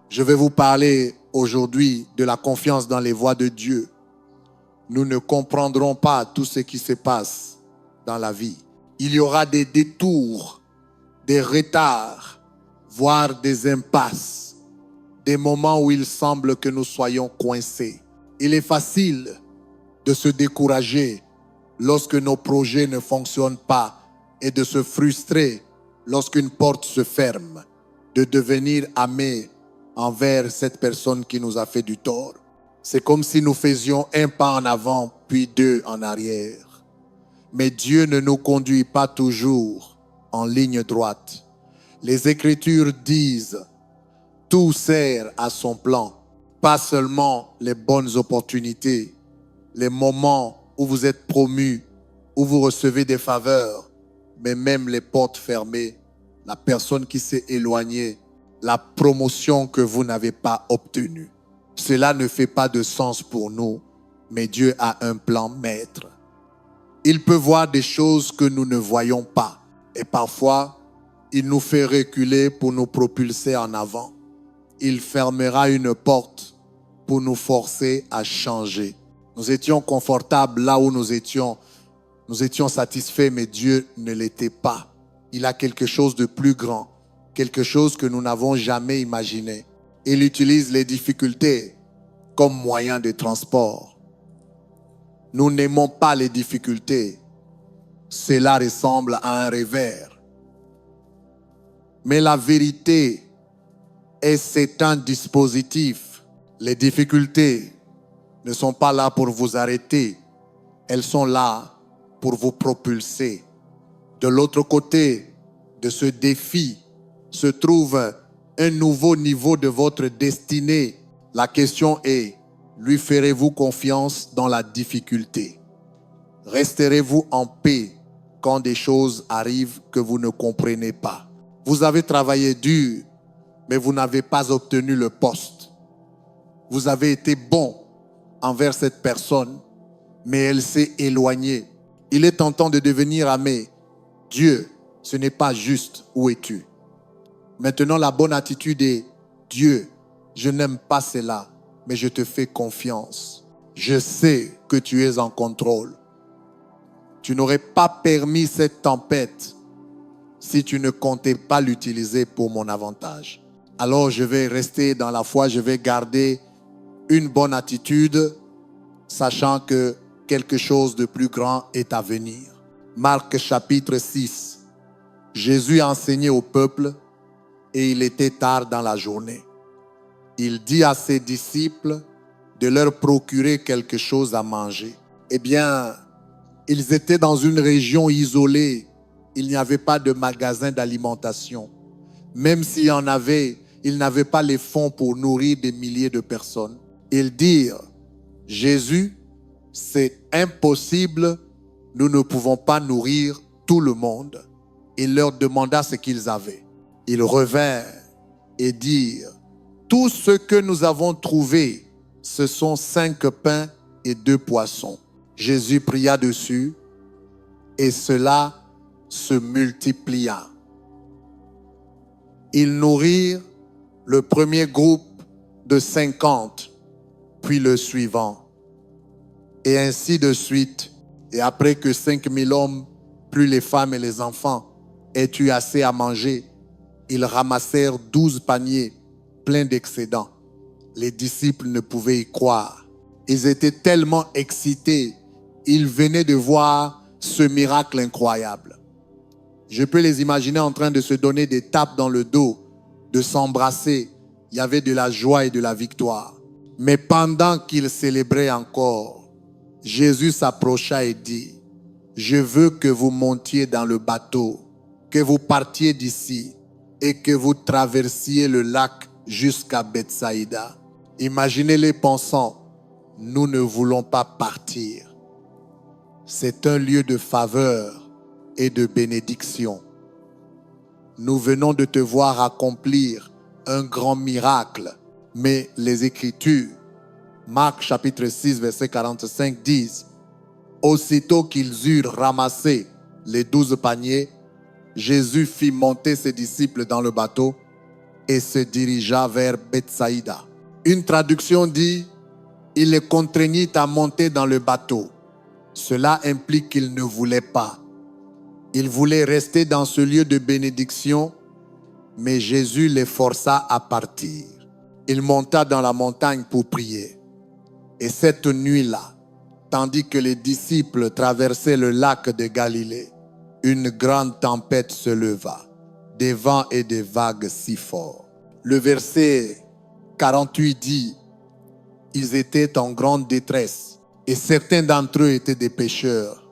Je vais vous parler aujourd'hui de la confiance dans les voies de Dieu. Nous ne comprendrons pas tout ce qui se passe dans la vie. Il y aura des détours, des retards, voire des impasses, des moments où il semble que nous soyons coincés. Il est facile de se décourager lorsque nos projets ne fonctionnent pas et de se frustrer lorsqu'une porte se ferme, de devenir amer envers cette personne qui nous a fait du tort. C'est comme si nous faisions un pas en avant puis deux en arrière. Mais Dieu ne nous conduit pas toujours en ligne droite. Les Écritures disent « Tout sert à son plan », pas seulement les bonnes opportunités, les moments où vous êtes promus, où vous recevez des faveurs, mais même les portes fermées, la personne qui s'est éloignée, la promotion que vous n'avez pas obtenue. Cela ne fait pas de sens pour nous, mais Dieu a un plan maître. Il peut voir des choses que nous ne voyons pas. Et parfois, il nous fait reculer pour nous propulser en avant. Il fermera une porte pour nous forcer à changer. Nous étions confortables là où nous étions satisfaits, mais Dieu ne l'était pas. Il a quelque chose de plus grand, quelque chose que nous n'avons jamais imaginé. Il utilise les difficultés comme moyen de transport. Nous n'aimons pas les difficultés. Cela ressemble à un revers. Mais la vérité est c'est un dispositif. Les difficultés ne sont pas là pour vous arrêter. Elles sont là pour vous propulser. De l'autre côté de ce défi se trouve un nouveau niveau de votre destinée. La question est, lui ferez-vous confiance dans la difficulté? Resterez-vous en paix quand des choses arrivent que vous ne comprenez pas? Vous avez travaillé dur, mais vous n'avez pas obtenu le poste. Vous avez été bon envers cette personne, mais elle s'est éloignée. Il est tentant de devenir amé. Dieu, ce n'est pas juste. Où es-tu? Maintenant, la bonne attitude est, Dieu, je n'aime pas cela, mais je te fais confiance. Je sais que tu es en contrôle. Tu n'aurais pas permis cette tempête si tu ne comptais pas l'utiliser pour mon avantage. Alors je vais rester dans la foi, je vais garder une bonne attitude, sachant que quelque chose de plus grand est à venir. Marc chapitre 6. Jésus a enseigné au peuple et il était tard dans la journée. Il dit à ses disciples de leur procurer quelque chose à manger. Eh bien, ils étaient dans une région isolée. Il n'y avait pas de magasin d'alimentation. Même s'il y en avait, ils n'avaient pas les fonds pour nourrir des milliers de personnes. Ils dirent, Jésus, c'est impossible, nous ne pouvons pas nourrir tout le monde. Il leur demanda ce qu'ils avaient. Ils revinrent et dirent, tout ce que nous avons trouvé, ce sont 5 pains et 2 poissons. Jésus pria dessus et cela se multiplia. Ils nourrirent le premier groupe de 50, puis le suivant. Et ainsi de suite. Et après que 5000 hommes, plus les femmes et les enfants, aient eu assez à manger, ils ramassèrent 12 paniers pleins d'excédents. Les disciples ne pouvaient y croire. Ils étaient tellement excités. Ils venaient de voir ce miracle incroyable. Je peux les imaginer en train de se donner des tapes dans le dos, de s'embrasser. Il y avait de la joie et de la victoire. Mais pendant qu'ils célébraient encore, Jésus s'approcha et dit, « Je veux que vous montiez dans le bateau, que vous partiez d'ici et que vous traversiez le lac jusqu'à Bethsaïda. » Imaginez-les pensant, « Nous ne voulons pas partir. » C'est un lieu de faveur et de bénédiction. Nous venons de te voir accomplir un grand miracle. Mais les Écritures, Marc chapitre 6, verset 45 disent, « Aussitôt qu'ils eurent ramassé les 12 paniers, Jésus fit monter ses disciples dans le bateau et se dirigea vers Bethsaïda. Une traduction dit, il les contraignit à monter dans le bateau. Cela implique qu'il ne voulait pas. Il voulait rester dans ce lieu de bénédiction, mais Jésus les força à partir. Il monta dans la montagne pour prier. Et cette nuit-là, tandis que les disciples traversaient le lac de Galilée, une grande tempête se leva, des vents et des vagues si forts. Le verset 48 dit, ils étaient en grande détresse et certains d'entre eux étaient des pêcheurs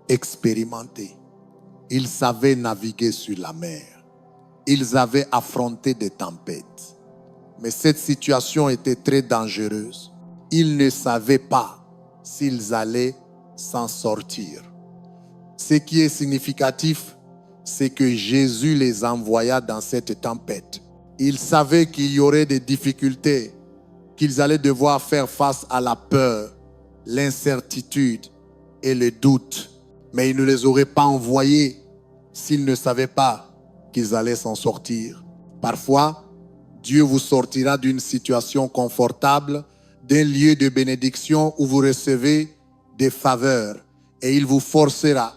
expérimentés. Ils savaient naviguer sur la mer. Ils avaient affronté des tempêtes. Mais cette situation était très dangereuse. Ils ne savaient pas s'ils allaient s'en sortir. Ce qui est significatif, c'est que Jésus les envoya dans cette tempête. Ils savaient qu'il y aurait des difficultés, qu'ils allaient devoir faire face à la peur, l'incertitude et le doute. Mais il ne les aurait pas envoyés s'ils ne savaient pas qu'ils allaient s'en sortir. Parfois, Dieu vous sortira d'une situation confortable, d'un lieu de bénédiction où vous recevez des faveurs, et il vous forcera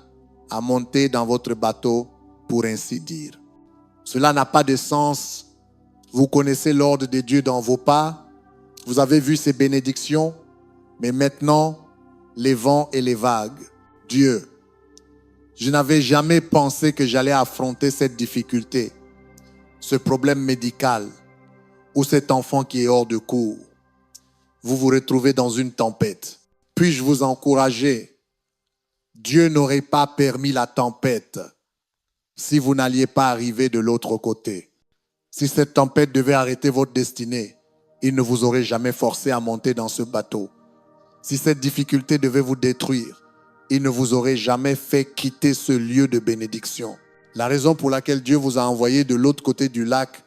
à monter dans votre bateau, pour ainsi dire. Cela n'a pas de sens. Vous connaissez l'ordre de Dieu dans vos pas. Vous avez vu ces bénédictions, mais maintenant, les vents et les vagues. Dieu, je n'avais jamais pensé que j'allais affronter cette difficulté, ce problème médical, ou cet enfant qui est hors de cours. Vous vous retrouvez dans une tempête. Puis-je vous encourager? Dieu n'aurait pas permis la tempête si vous n'alliez pas arriver de l'autre côté. Si cette tempête devait arrêter votre destinée, il ne vous aurait jamais forcé à monter dans ce bateau. Si cette difficulté devait vous détruire, il ne vous aurait jamais fait quitter ce lieu de bénédiction. La raison pour laquelle Dieu vous a envoyé de l'autre côté du lac,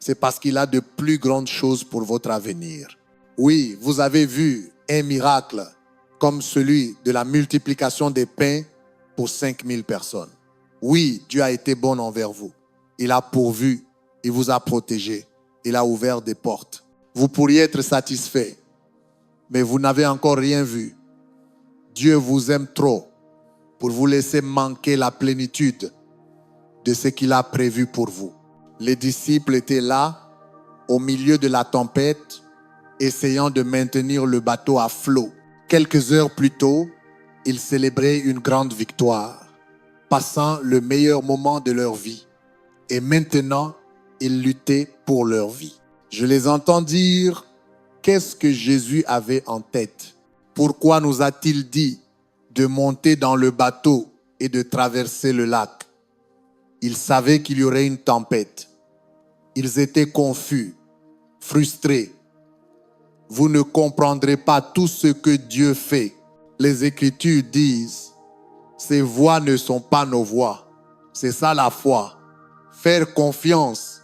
c'est parce qu'il a de plus grandes choses pour votre avenir. Oui, vous avez vu un miracle comme celui de la multiplication des pains pour 5000 personnes. Oui, Dieu a été bon envers vous. Il a pourvu, il vous a protégé, il a ouvert des portes. Vous pourriez être satisfait, mais vous n'avez encore rien vu. Dieu vous aime trop pour vous laisser manquer la plénitude de ce qu'il a prévu pour vous. Les disciples étaient là, au milieu de la tempête, essayant de maintenir le bateau à flot. Quelques heures plus tôt, ils célébraient une grande victoire, passant le meilleur moment de leur vie. Et maintenant, ils luttaient pour leur vie. Je les entends dire, qu'est-ce que Jésus avait en tête? Pourquoi nous a-t-il dit de monter dans le bateau et de traverser le lac? Ils savaient qu'il y aurait une tempête. Ils étaient confus, frustrés. Vous ne comprendrez pas tout ce que Dieu fait. Les Écritures disent, ces voies ne sont pas nos voies. C'est ça la foi. Faire confiance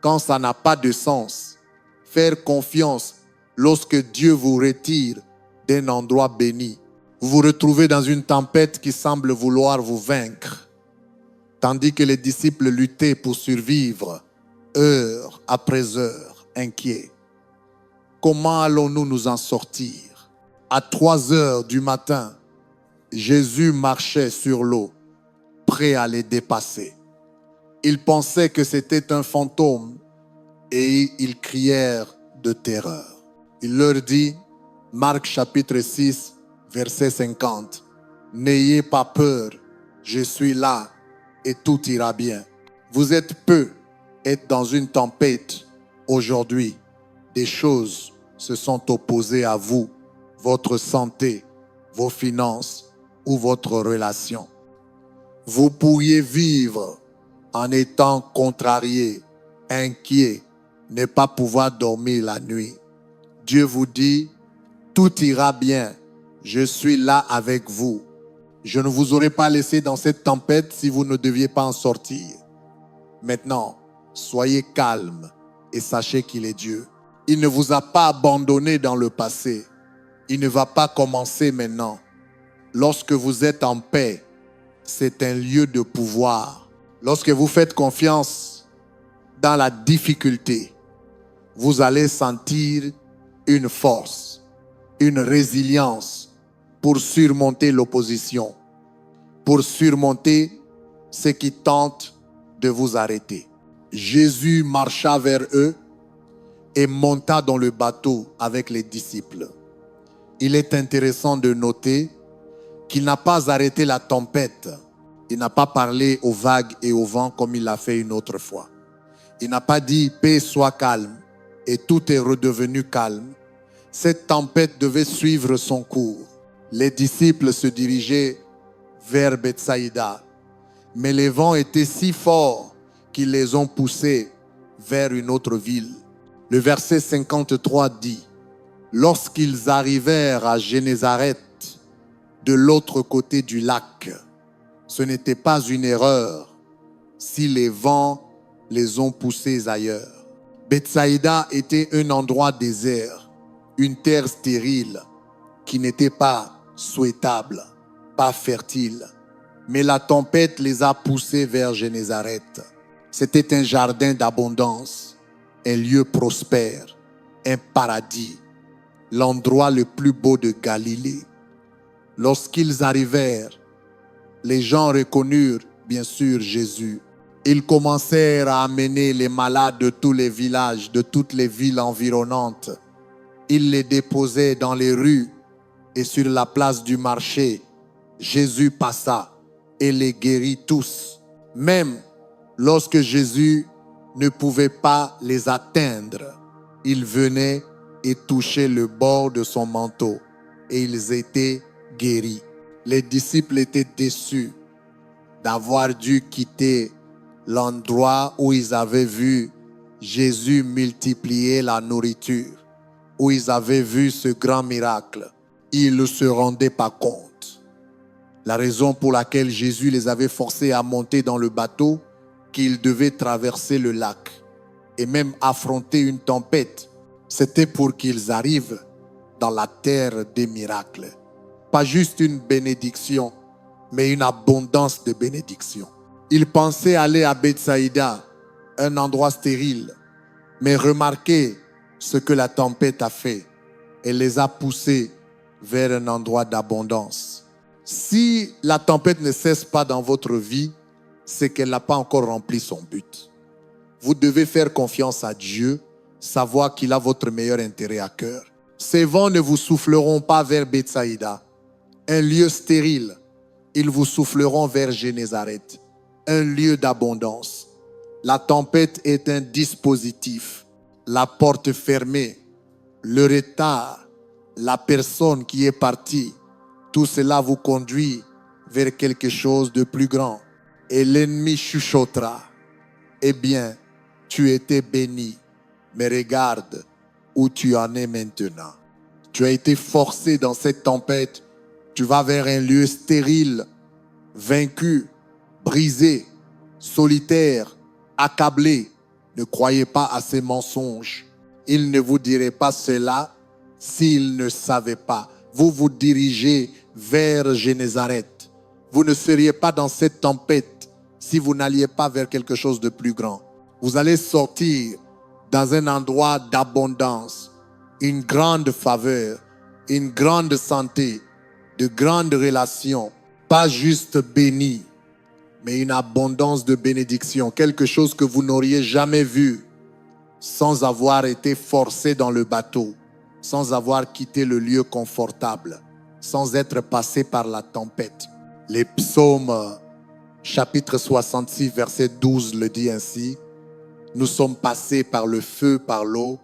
quand ça n'a pas de sens. Faire confiance lorsque Dieu vous retire d'un endroit béni. Vous vous retrouvez dans une tempête qui semble vouloir vous vaincre. Tandis que les disciples luttaient pour survivre, heure après heure, inquiets. Comment allons-nous nous en sortir? À 3 heures du matin, Jésus marchait sur l'eau, prêt à les dépasser. Ils pensaient que c'était un fantôme et ils crièrent de terreur. Il leur dit, Marc chapitre 6, verset 50, « N'ayez pas peur, je suis là et tout ira bien. » Vous êtes peu, être dans une tempête aujourd'hui. Des choses se sont opposées à vous, votre santé, vos finances ou votre relation. Vous pourriez vivre en étant contrarié, inquiet, ne pas pouvoir dormir la nuit. Dieu vous dit, tout ira bien, je suis là avec vous. Je ne vous aurais pas laissé dans cette tempête si vous ne deviez pas en sortir. Maintenant, soyez calme et sachez qu'il est Dieu. Il ne vous a pas abandonné dans le passé. Il ne va pas commencer maintenant. Lorsque vous êtes en paix, c'est un lieu de pouvoir. Lorsque vous faites confiance dans la difficulté, vous allez sentir une force, une résilience pour surmonter l'opposition, pour surmonter ce qui tente de vous arrêter. Jésus marcha vers eux et monta dans le bateau avec les disciples. Il est intéressant de noter qu'il n'a pas arrêté la tempête. Il n'a pas parlé aux vagues et au vent comme il l'a fait une autre fois. Il n'a pas dit « paix, sois calme » et tout est redevenu calme. Cette tempête devait suivre son cours. Les disciples se dirigeaient vers Bethsaïda, mais les vents étaient si forts qu'ils les ont poussés vers une autre ville. Le verset 53 dit « Lorsqu'ils arrivèrent à Génézareth, de l'autre côté du lac, ce n'était pas une erreur si les vents les ont poussés ailleurs. » Bethsaïda était un endroit désert, une terre stérile qui n'était pas souhaitable, pas fertile. Mais la tempête les a poussés vers Génézareth. C'était un jardin d'abondance, un lieu prospère, un paradis, l'endroit le plus beau de Galilée. Lorsqu'ils arrivèrent, les gens reconnurent bien sûr Jésus. Ils commencèrent à amener les malades de tous les villages, de toutes les villes environnantes. Ils les déposaient dans les rues et sur la place du marché. Jésus passa et les guérit tous. Même lorsque Jésus ne pouvait pas les atteindre, il venait et touchait le bord de son manteau et ils étaient guéris. Les disciples étaient déçus d'avoir dû quitter l'endroit où ils avaient vu Jésus multiplier la nourriture, où ils avaient vu ce grand miracle. Ils ne se rendaient pas compte. La raison pour laquelle Jésus les avait forcés à monter dans le bateau, qu'ils devaient traverser le lac et même affronter une tempête, c'était pour qu'ils arrivent dans la terre des miracles. Pas juste une bénédiction, mais une abondance de bénédictions. Ils pensaient aller à Bethsaïda, un endroit stérile, mais remarquez ce que la tempête a fait. Elle les a poussés vers un endroit d'abondance. Si la tempête ne cesse pas dans votre vie, c'est qu'elle n'a pas encore rempli son but. Vous devez faire confiance à Dieu, savoir qu'il a votre meilleur intérêt à cœur. Ces vents ne vous souffleront pas vers Bethsaïda, un lieu stérile. Ils vous souffleront vers Génézareth, un lieu d'abondance. La tempête est un dispositif. La porte fermée, le retard, la personne qui est partie, tout cela vous conduit vers quelque chose de plus grand. Et l'ennemi chuchotera. Eh bien, tu étais béni, mais regarde où tu en es maintenant. Tu as été forcé dans cette tempête. Tu vas vers un lieu stérile, vaincu, brisé, solitaire, accablé. Ne croyez pas à ces mensonges. Il ne vous dirait pas cela s'il ne savait pas. Vous vous dirigez vers Génézareth. Vous ne seriez pas dans cette tempête si vous n'alliez pas vers quelque chose de plus grand. Vous allez sortir dans un endroit d'abondance, une grande faveur, une grande santé, de grandes relations, pas juste béni, mais une abondance de bénédictions, quelque chose que vous n'auriez jamais vu sans avoir été forcé dans le bateau, sans avoir quitté le lieu confortable, sans être passé par la tempête. Les psaumes, chapitre 66, verset 12 le dit ainsi: nous sommes passés par le feu, par l'eau,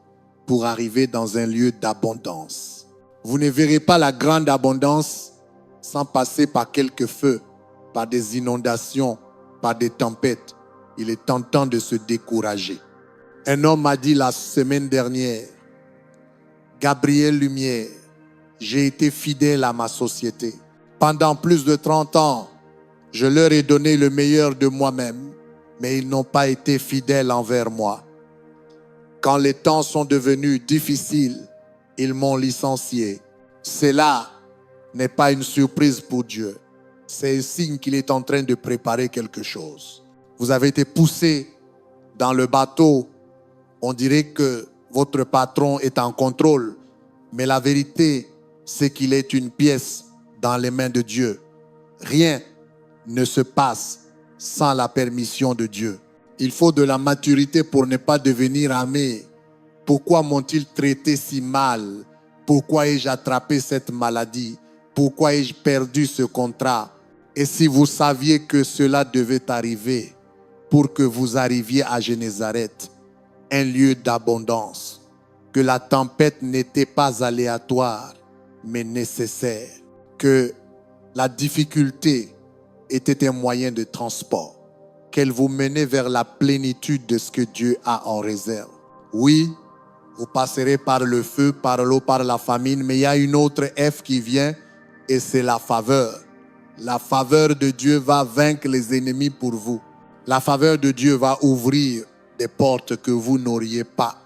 pour arriver dans un lieu d'abondance. Vous ne verrez pas la grande abondance sans passer par quelques feux, par des inondations, par des tempêtes. Il est tentant de se décourager. Un homme m'a dit la semaine dernière: Gabriel Lumière, j'ai été fidèle à ma société. Pendant plus de 30 ans, je leur ai donné le meilleur de moi-même, mais ils n'ont pas été fidèles envers moi. Quand les temps sont devenus difficiles, ils m'ont licencié. Cela n'est pas une surprise pour Dieu. C'est un signe qu'il est en train de préparer quelque chose. Vous avez été poussé Dans le bateau, on dirait que votre patron est en contrôle, mais la vérité, c'est qu'il est une pièce dans les mains de Dieu. Rien ne se passe sans la permission de Dieu. Il faut de la maturité pour ne pas devenir amé. Pourquoi m'ont-ils traité si mal? Pourquoi ai-je attrapé cette maladie? Pourquoi ai-je perdu ce contrat? Et si vous saviez que cela devait arriver pour que vous arriviez à Génézareth, un lieu d'abondance, que la tempête n'était pas aléatoire, mais nécessaire, que la difficulté était un moyen de transport, qu'elle vous menait vers la plénitude de ce que Dieu a en réserve. Oui, vous passerez par le feu, par l'eau, par la famine, mais il y a une autre F qui vient et c'est la faveur. La faveur de Dieu va vaincre les ennemis pour vous. La faveur de Dieu va ouvrir des portes que vous n'auriez pas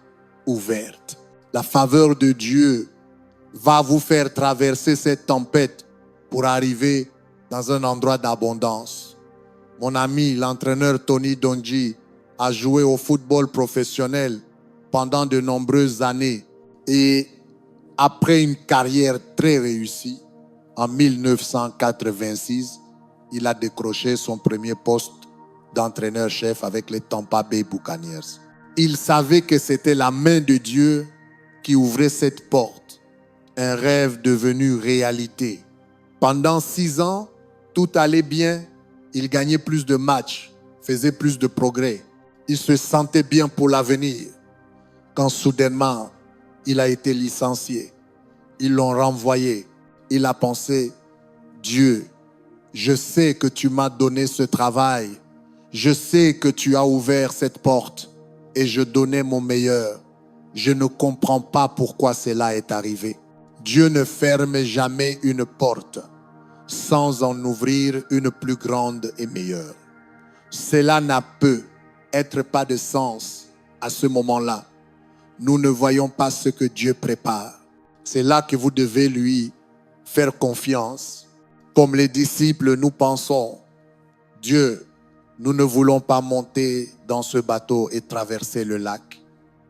ouvertes. La faveur de Dieu va vous faire traverser cette tempête pour arriver dans un endroit d'abondance. Mon ami, l'entraîneur Tony Donji, a joué au football professionnel pendant de nombreuses années. Et après une carrière très réussie, en 1986, il a décroché son premier poste d'entraîneur-chef avec les Tampa Bay Buccaneers. Il savait que c'était la main de Dieu qui ouvrait cette porte, un rêve devenu réalité. Pendant 6 ans, tout allait bien, il gagnait plus de matchs, faisait plus de progrès. Il se sentait bien pour l'avenir. Quand soudainement, il a été licencié, ils l'ont renvoyé. Il a pensé, Dieu, je sais que tu m'as donné ce travail. Je sais que tu as ouvert cette porte et je donnais mon meilleur. Je ne comprends pas pourquoi cela est arrivé. Dieu ne ferme jamais une porte sans en ouvrir une plus grande et meilleure. Cela n'a peut être pas de sens à ce moment-là. Nous ne voyons pas ce que Dieu prépare. C'est là que vous devez lui faire confiance. Comme les disciples, nous pensons, Dieu, nous ne voulons pas monter dans ce bateau et traverser le lac.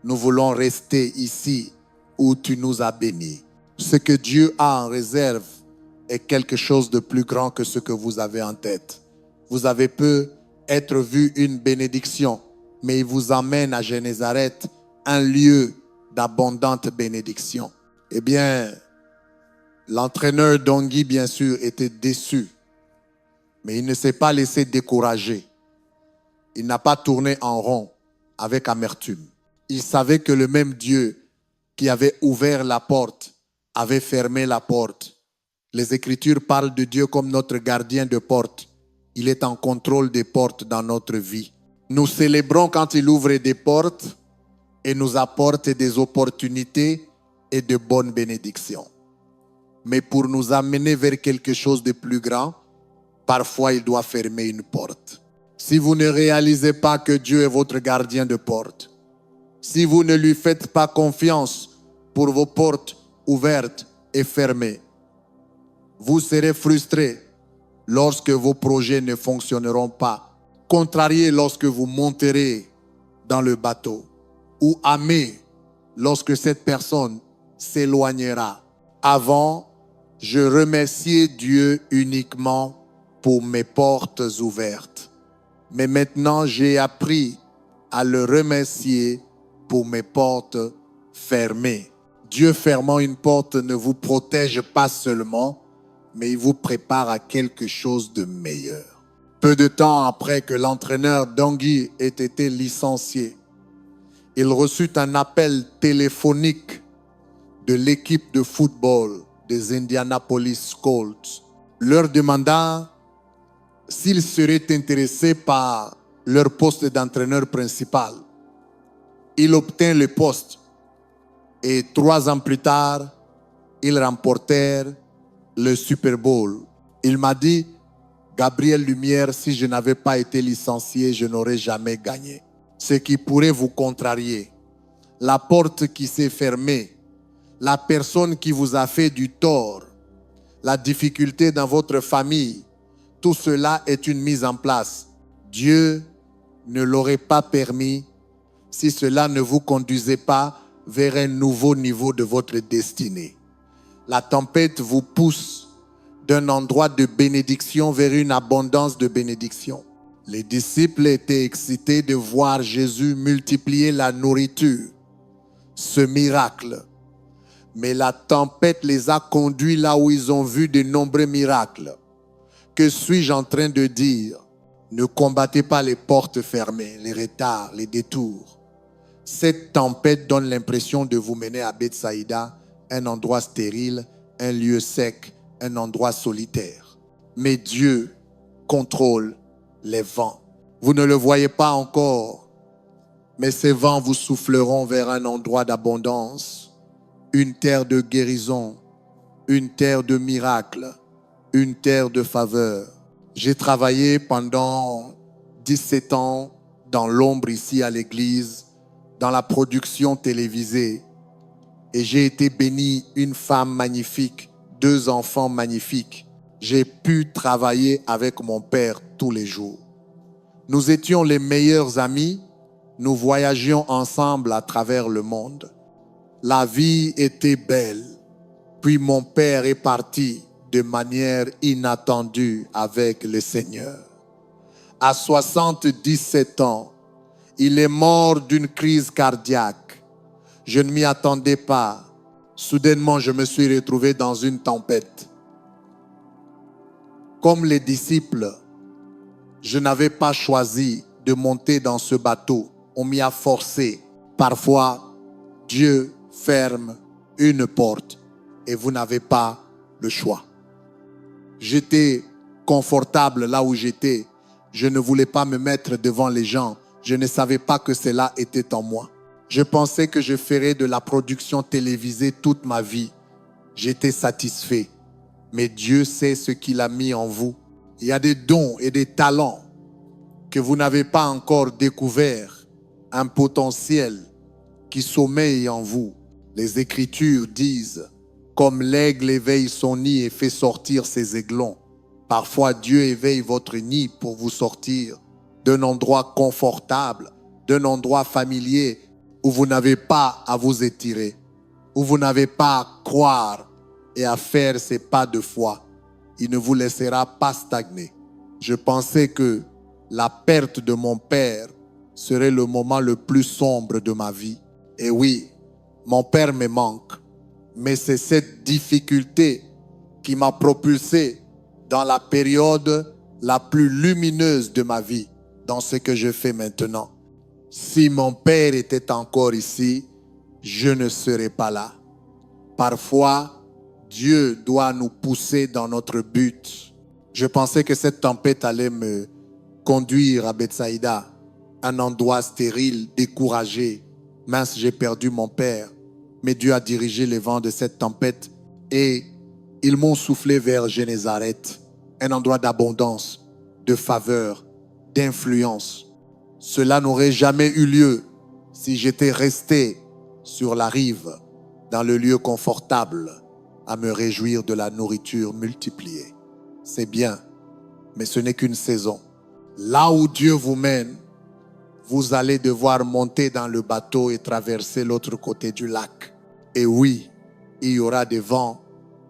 Nous voulons rester ici où tu nous as bénis. Ce que Dieu a en réserve est quelque chose de plus grand que ce que vous avez en tête. Vous avez peut être vu une bénédiction, mais il vous emmène à Génézareth, un lieu d'abondante bénédiction. Eh bien, l'entraîneur Dongi, bien sûr, était déçu, mais il ne s'est pas laissé décourager. Il n'a pas tourné en rond avec amertume. Il savait que le même Dieu qui avait ouvert la porte avait fermé la porte. Les Écritures parlent de Dieu comme notre gardien de porte. Il est en contrôle des portes dans notre vie. Nous célébrons quand il ouvre des portes et nous apporte des opportunités et de bonnes bénédictions. Mais pour nous amener vers quelque chose de plus grand, parfois il doit fermer une porte. Si vous ne réalisez pas que Dieu est votre gardien de porte, si vous ne lui faites pas confiance pour vos portes ouvertes et fermées, vous serez frustré lorsque vos projets ne fonctionneront pas, contrarié lorsque vous monterez dans le bateau, ou aimé lorsque cette personne s'éloignera. Avant, je remerciais Dieu uniquement pour mes portes ouvertes. Mais maintenant, j'ai appris à le remercier pour mes portes fermées. Dieu fermant une porte ne vous protège pas seulement, mais il vous prépare à quelque chose de meilleur. Peu de temps après que l'entraîneur Dongi ait été licencié, il reçut un appel téléphonique de l'équipe de football des Indianapolis Colts, leur demandant s'ils seraient intéressés par leur poste d'entraîneur principal. Il obtint le poste et 3 ans plus tard, ils remportèrent le Super Bowl. Il m'a dit, Gabriel Lumière, si je n'avais pas été licencié, je n'aurais jamais gagné. Ce qui pourrait vous contrarier, la porte qui s'est fermée, la personne qui vous a fait du tort, la difficulté dans votre famille, tout cela est une mise en place. Dieu ne l'aurait pas permis si cela ne vous conduisait pas vers un nouveau niveau de votre destinée. La tempête vous pousse d'un endroit de bénédiction vers une abondance de bénédiction. Les disciples étaient excités de voir Jésus multiplier la nourriture, ce miracle. Mais la tempête les a conduits là où ils ont vu de nombreux miracles. Que suis-je en train de dire? Ne combattez pas les portes fermées, les retards, les détours. Cette tempête donne l'impression de vous mener à Bethsaïda, un endroit stérile, un lieu sec, un endroit solitaire. Mais Dieu contrôle les vents. Vous ne le voyez pas encore, mais ces vents vous souffleront vers un endroit d'abondance, une terre de guérison, une terre de miracles, une terre de faveur. J'ai travaillé pendant 17 ans dans l'ombre ici à l'église, dans la production télévisée. Et j'ai été béni, une femme magnifique, 2 enfants magnifiques. J'ai pu travailler avec mon père tous les jours. Nous étions les meilleurs amis. Nous voyagions ensemble à travers le monde. La vie était belle. Puis mon père est parti de manière inattendue avec le Seigneur. À 77 ans, il est mort d'une crise cardiaque. Je ne m'y attendais pas. Soudainement, je me suis retrouvé dans une tempête. Comme les disciples, je n'avais pas choisi de monter dans ce bateau. On m'y a forcé. Parfois, Dieu ferme une porte et vous n'avez pas le choix. J'étais confortable là où j'étais. Je ne voulais pas me mettre devant les gens. Je ne savais pas que cela était en moi. Je pensais que je ferais de la production télévisée toute ma vie. J'étais satisfait. Mais Dieu sait ce qu'il a mis en vous. Il y a des dons et des talents que vous n'avez pas encore découverts. Un potentiel qui sommeille en vous. Les Écritures disent, comme l'aigle éveille son nid et fait sortir ses aiglons, parfois Dieu éveille votre nid pour vous sortir d'un endroit confortable, d'un endroit familier où vous n'avez pas à vous étirer, où vous n'avez pas à croire et à faire ces pas de foi. Il ne vous laissera pas stagner. Je pensais que la perte de mon père serait le moment le plus sombre de ma vie. Et oui, mon père me manque. Mais c'est cette difficulté qui m'a propulsé dans la période la plus lumineuse de ma vie, dans ce que je fais maintenant. Si mon père était encore ici, je ne serais pas là. Parfois, Dieu doit nous pousser dans notre but. Je pensais que cette tempête allait me conduire à Bethsaïda, un endroit stérile, découragé. Mince, j'ai perdu mon père. Mais Dieu a dirigé les vents de cette tempête et ils m'ont soufflé vers Génézareth, un endroit d'abondance, de faveur, d'influence. Cela n'aurait jamais eu lieu si j'étais resté sur la rive, dans le lieu confortable, à me réjouir de la nourriture multipliée. C'est bien, mais ce n'est qu'une saison. Là où Dieu vous mène, vous allez devoir monter dans le bateau et traverser l'autre côté du lac. Et oui, il y aura des vents,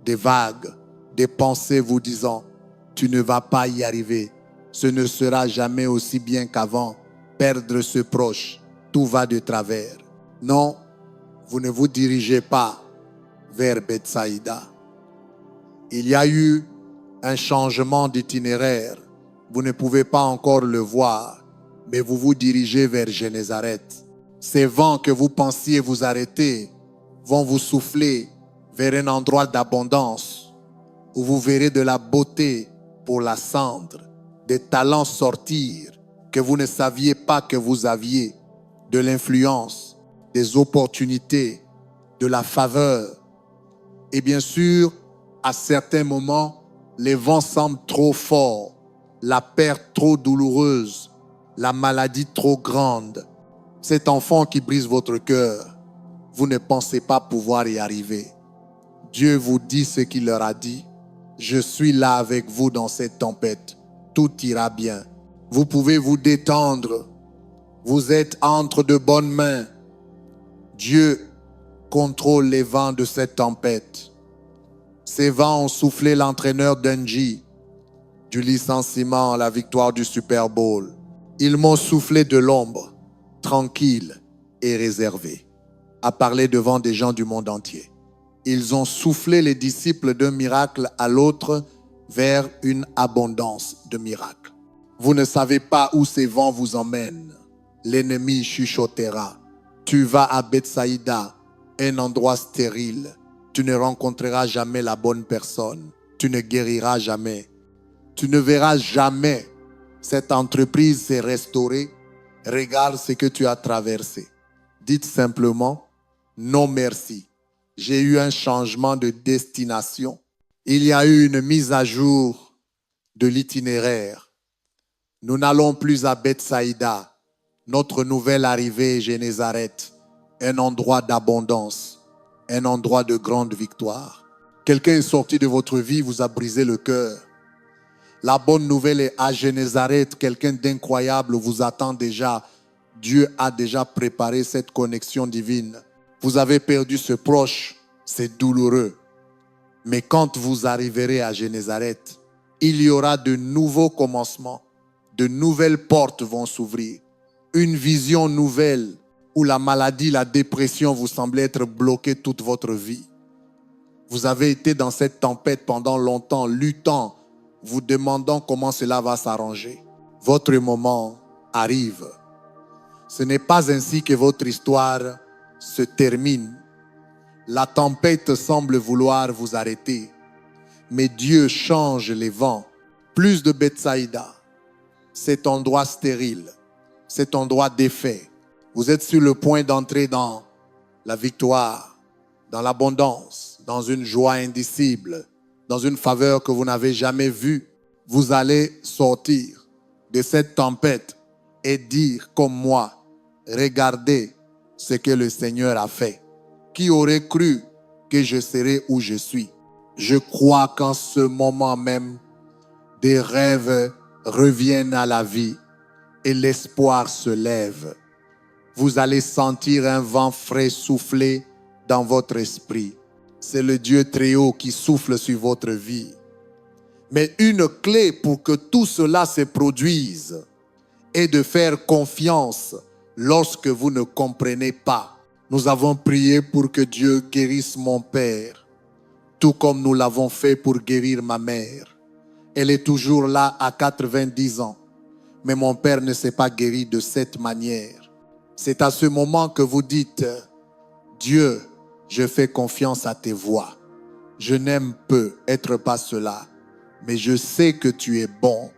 des vagues, des pensées vous disant « Tu ne vas pas y arriver. Ce ne sera jamais aussi bien qu'avant. Perdre ce proche, tout va de travers. » Non, vous ne vous dirigez pas vers Bethsaïda. Il y a eu un changement d'itinéraire. Vous ne pouvez pas encore le voir, mais vous vous dirigez vers Génézareth. Ces vents que vous pensiez vous arrêter vont vous souffler vers un endroit d'abondance où vous verrez de la beauté pour la cendre, des talents sortir que vous ne saviez pas que vous aviez, de l'influence, des opportunités, de la faveur. Et bien sûr, à certains moments, les vents semblent trop forts, la perte trop douloureuse, la maladie trop grande. Cet enfant qui brise votre cœur, vous ne pensez pas pouvoir y arriver. Dieu vous dit ce qu'il leur a dit. Je suis là avec vous dans cette tempête. Tout ira bien. Vous pouvez vous détendre Vous êtes entre de bonnes mains. Dieu contrôle les vents de cette tempête. Ces vents ont soufflé l'entraîneur Dungy du licenciement à la victoire du Super Bowl. Ils m'ont soufflé de l'ombre, tranquille et réservée, à parler devant des gens du monde entier. Ils ont soufflé les disciples d'un miracle à l'autre vers une abondance de miracles. Vous ne savez pas où ces vents vous emmènent. L'ennemi chuchotera. Tu vas à Bethsaïda, un endroit stérile. Tu ne rencontreras jamais la bonne personne. Tu ne guériras jamais. Tu ne verras jamais cette entreprise s'est restaurée. Regarde ce que tu as traversé. Dites simplement, non merci. J'ai eu un changement de destination. Il y a eu une mise à jour de l'itinéraire. Nous n'allons plus à Bethsaïda. Notre nouvelle arrivée est Génézareth, un endroit d'abondance, un endroit de grande victoire. Quelqu'un est sorti de votre vie, vous a brisé le cœur. La bonne nouvelle est à Génézareth, quelqu'un d'incroyable vous attend déjà. Dieu a déjà préparé cette connexion divine. Vous avez perdu ce proche, c'est douloureux. Mais quand vous arriverez à Génézareth, il y aura de nouveaux commencements. De nouvelles portes vont s'ouvrir. Une vision nouvelle où la maladie, la dépression vous semblait être bloquée toute votre vie. Vous avez été dans cette tempête pendant longtemps, luttant, vous demandant comment cela va s'arranger. Votre moment arrive. Ce n'est pas ainsi que votre histoire se termine. La tempête semble vouloir vous arrêter. Mais Dieu change les vents. Plus de Bethsaïda. Cet endroit stérile. Cet endroit défait. Vous êtes sur le point d'entrer dans la victoire, dans l'abondance, dans une joie indicible, dans une faveur que vous n'avez jamais vue. Vous allez sortir de cette tempête et dire comme moi, regardez ce que le Seigneur a fait. Qui aurait cru que je serais où je suis? Je crois qu'en ce moment même, des rêves reviennent à la vie et l'espoir se lève. Vous allez sentir un vent frais souffler dans votre esprit. C'est le Dieu très haut qui souffle sur votre vie. Mais une clé pour que tout cela se produise est de faire confiance lorsque vous ne comprenez pas. Nous avons prié pour que Dieu guérisse mon père, tout comme nous l'avons fait pour guérir ma mère. Elle est toujours là à 90 ans. Mais mon père ne s'est pas guéri de cette manière. C'est à ce moment que vous dites, Dieu, je fais confiance à tes voies. Je n'aime peu être pas cela, mais je sais que tu es bon.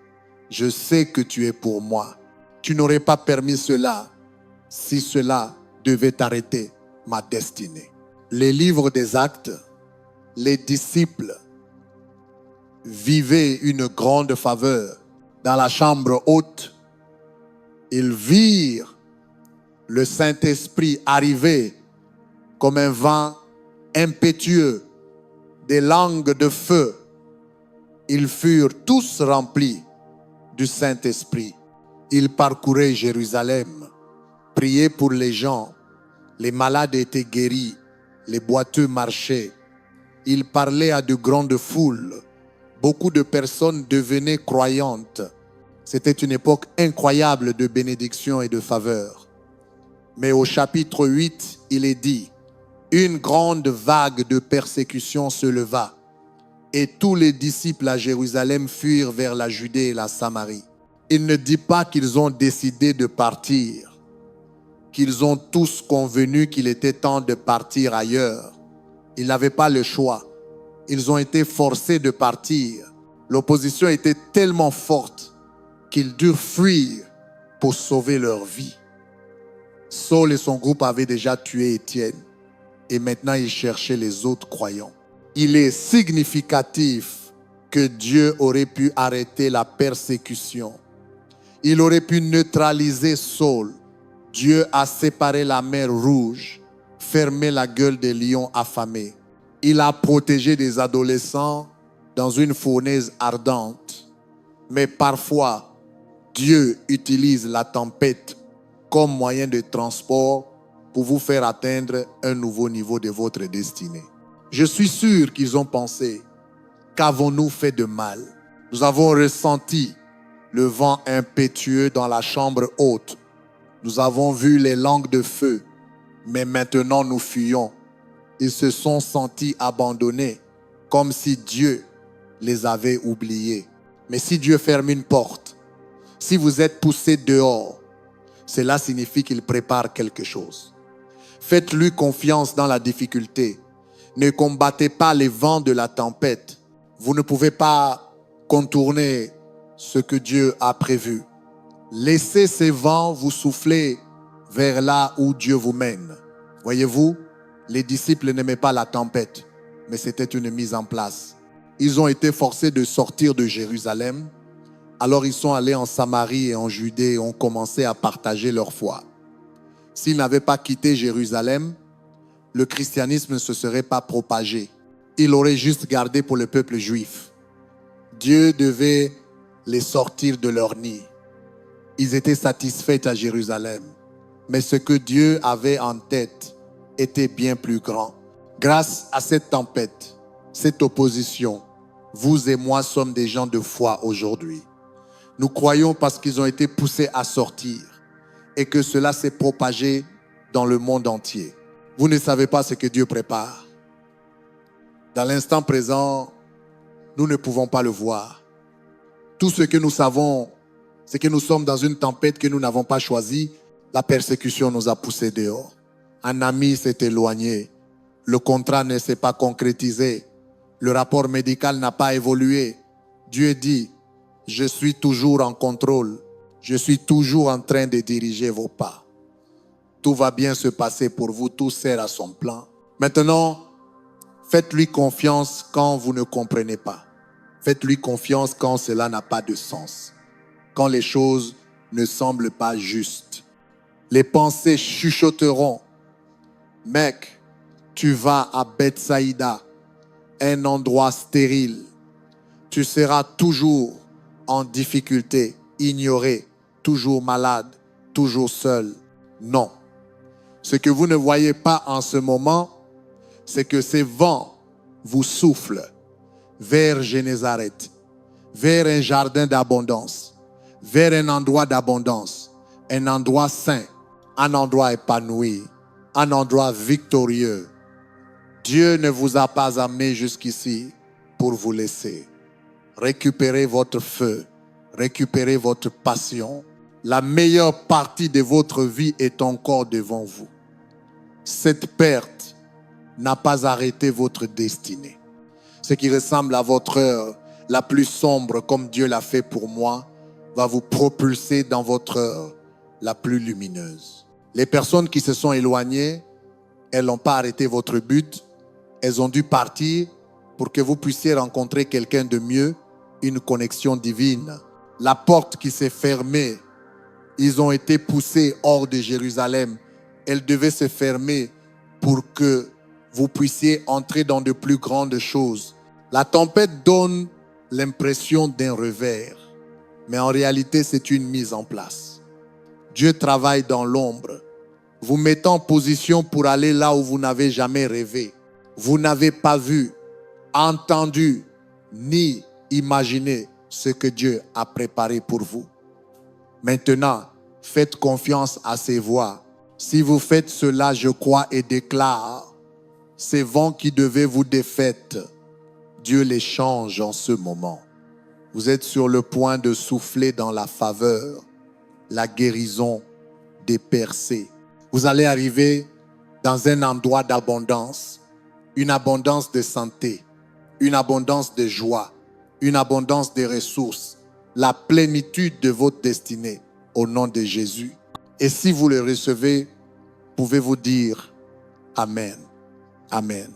Je sais que tu es pour moi. Tu n'aurais pas permis cela si cela devait arrêter ma destinée. Les livres des Actes, les disciples vivaient une grande faveur. Dans la chambre haute, ils virent le Saint-Esprit arriver comme un vent impétueux, des langues de feu. Ils furent tous remplis du Saint-Esprit. Ils parcouraient Jérusalem, priaient pour les gens. Les malades étaient guéris, les boiteux marchaient. Ils parlaient à de grandes foules. Beaucoup de personnes devenaient croyantes. C'était une époque incroyable de bénédiction et de faveur. Mais au chapitre 8, il est dit, une grande vague de persécution se leva et tous les disciples à Jérusalem fuirent vers la Judée et la Samarie. Il ne dit pas qu'ils ont décidé de partir, qu'ils ont tous convenu qu'il était temps de partir ailleurs. Ils n'avaient pas le choix. Ils ont été forcés de partir. L'opposition était tellement forte qu'ils durent fuir pour sauver leur vie. Saul et son groupe avaient déjà tué Étienne et maintenant ils cherchaient les autres croyants. Il est significatif que Dieu aurait pu arrêter la persécution. Il aurait pu neutraliser Saul. Dieu a séparé la mer Rouge, fermé la gueule des lions affamés. Il a protégé des adolescents dans une fournaise ardente. Mais parfois, Dieu utilise la tempête comme moyen de transport pour vous faire atteindre un nouveau niveau de votre destinée. Je suis sûr qu'ils ont pensé, qu'avons-nous fait de mal? Nous avons ressenti le vent impétueux dans la chambre haute. Nous avons vu les langues de feu, mais maintenant nous fuyons. Ils se sont sentis abandonnés, comme si Dieu les avait oubliés. Mais si Dieu ferme une porte, si vous êtes poussé dehors, cela signifie qu'il prépare quelque chose. Faites-lui confiance dans la difficulté. Ne combattez pas les vents de la tempête. Vous ne pouvez pas contourner ce que Dieu a prévu. Laissez ces vents vous souffler vers là où Dieu vous mène. Voyez-vous, les disciples n'aimaient pas la tempête, mais c'était une mise en place. Ils ont été forcés de sortir de Jérusalem. Alors ils sont allés en Samarie et en Judée et ont commencé à partager leur foi. S'ils n'avaient pas quitté Jérusalem, le christianisme ne se serait pas propagé. Il l'aurait juste gardé pour le peuple juif. Dieu devait les sortir de leur nid. Ils étaient satisfaits à Jérusalem. Mais ce que Dieu avait en tête était bien plus grand. Grâce à cette tempête, cette opposition, vous et moi sommes des gens de foi aujourd'hui. Nous croyons parce qu'ils ont été poussés à sortir et que cela s'est propagé dans le monde entier. Vous ne savez pas ce que Dieu prépare. Dans l'instant présent, nous ne pouvons pas le voir. Tout ce que nous savons, c'est que nous sommes dans une tempête que nous n'avons pas choisie. La persécution nous a poussés dehors. Un ami s'est éloigné. Le contrat ne s'est pas concrétisé. Le rapport médical n'a pas évolué. Dieu dit, je suis toujours en contrôle. Je suis toujours en train de diriger vos pas. Tout va bien se passer pour vous. Tout sert à son plan. Maintenant, faites-lui confiance quand vous ne comprenez pas. Faites-lui confiance quand cela n'a pas de sens. Quand les choses ne semblent pas justes. Les pensées chuchoteront. Mec, tu vas à Bethsaïda, un endroit stérile. Tu seras toujours en difficulté, ignoré, toujours malade, toujours seul. Non. Ce que vous ne voyez pas en ce moment, c'est que ces vents vous soufflent vers Génézareth, vers un jardin d'abondance, vers un endroit d'abondance, un endroit saint, un endroit épanoui, un endroit victorieux. Dieu ne vous a pas amené jusqu'ici pour vous laisser. Récupérez votre feu, récupérez votre passion. La meilleure partie de votre vie est encore devant vous. Cette perte n'a pas arrêté votre destinée. Ce qui ressemble à votre heure la plus sombre, comme Dieu l'a fait pour moi, va vous propulser dans votre heure la plus lumineuse. Les personnes qui se sont éloignées, elles n'ont pas arrêté votre but. Elles ont dû partir pour que vous puissiez rencontrer quelqu'un de mieux, une connexion divine. La porte qui s'est fermée, ils ont été poussés hors de Jérusalem. Elle devait se fermer pour que vous puissiez entrer dans de plus grandes choses. La tempête donne l'impression d'un revers, mais en réalité, c'est une mise en place. Dieu travaille dans l'ombre, vous mettant en position pour aller là où vous n'avez jamais rêvé. Vous n'avez pas vu, entendu, ni imaginé ce que Dieu a préparé pour vous. Maintenant, faites confiance à ses voix. Si vous faites cela, je crois et déclare, ces vents qui devaient vous défaire, Dieu les change en ce moment. Vous êtes sur le point de souffler dans la faveur, la guérison des percées. Vous allez arriver dans un endroit d'abondance, une abondance de santé, une abondance de joie, une abondance de ressources, la plénitude de votre destinée au nom de Jésus. Et si vous le recevez, pouvez-vous dire Amen. Amen.